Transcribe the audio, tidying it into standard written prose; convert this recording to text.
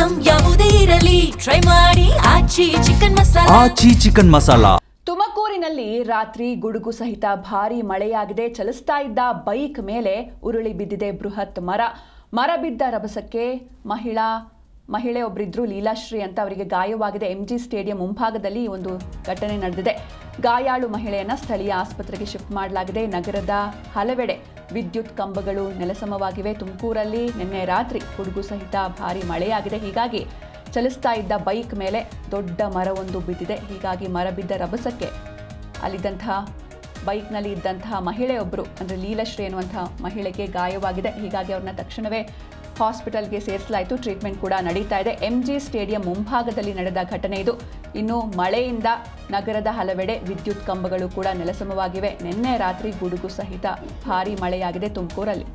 Item ಯಾವುದೇ ಇರಲಿ try ಮಾಡಿ ಆಚಿ ಚಿಕನ್ ಮಸಾಲಾ. ತುಮಕೂರಿನಲ್ಲಿ ರಾತ್ರಿ ಗುಡುಗು ಸಹಿತ ಭಾರೀ ಮಳೆಯಾಗಿದೆ. ಚಲಿಸ್ತಾ ಇದ್ದ ಬೈಕ್ ಮೇಲೆ ಉರುಳಿ ಬಿದ್ದಿದೆ ಬೃಹತ್ ಮರ ಬಿದ್ದ ರಭಸಕ್ಕೆ ಮಹಿಳೆ ಒಬ್ಬರಿದ್ರು, ಲೀಲಾಶ್ರೀ ಅಂತ, ಅವರಿಗೆ ಗಾಯವಾಗಿದೆ. MG ಸ್ಟೇಡಿಯಂ ಮುಂಭಾಗದಲ್ಲಿ ಈ ಒಂದು ಘಟನೆ ನಡೆದಿದೆ. ಗಾಯಾಳು ಮಹಿಳೆಯನ್ನ ಸ್ಥಳೀಯ ಆಸ್ಪತ್ರೆಗೆ ಶಿಫ್ಟ್ ಮಾಡಲಾಗಿದೆ. ನಗರದ ಹಲವೆಡೆ ವಿದ್ಯುತ್ ಕಂಬಗಳು ನೆಲಸಮವಾಗಿವೆ. ತುಮಕೂರಲ್ಲಿ ನಿನ್ನೆ ರಾತ್ರಿ ಗುಡುಗು ಸಹಿತ ಭಾರೀ ಮಳೆಯಾಗಿದೆ. ಹೀಗಾಗಿ ಚಲಿಸ್ತಾ ಇದ್ದ ಬೈಕ್ ಮೇಲೆ ದೊಡ್ಡ ಮರವೊಂದು ಬಿದ್ದಿದೆ. ಹೀಗಾಗಿ ಮರ ಬಿದ್ದ ರಭಸಕ್ಕೆ ಅಲ್ಲಿದ್ದಂತಹ ಬೈಕ್ನಲ್ಲಿ ಇದ್ದಂತಹ ಮಹಿಳೆಯೊಬ್ಬರು ಅಂದರೆ ಲೀಲಾಶ್ರೀ ಎನ್ನುವಂತಹ ಮಹಿಳೆಗೆ ಗಾಯವಾಗಿದೆ. ಹೀಗಾಗಿ ಅವ್ರನ್ನ ತಕ್ಷಣವೇ ಹಾಸ್ಪಿಟಲ್ಗೆ ಸೇರಿಸಲಾಯಿತು. ಟ್ರೀಟ್ಮೆಂಟ್ ಕೂಡ ನಡೀತಾ ಇದೆ. MG ಸ್ಟೇಡಿಯಂ ಮುಂಭಾಗದಲ್ಲಿ ನಡೆದ ಘಟನೆ ಇದು. ಇನ್ನು ಮಳೆಯಿಂದ ನಗರದ ಹಲವೆಡೆ ವಿದ್ಯುತ್ ಕಂಬಗಳು ಕೂಡ ನೆಲಸಮವಾಗಿವೆ. ನಿನ್ನೆ ರಾತ್ರಿ ಗುಡುಗು ಸಹಿತ ಭಾರೀ ಮಳೆಯಾಗಿದೆ ತುಮಕೂರಲ್ಲಿ.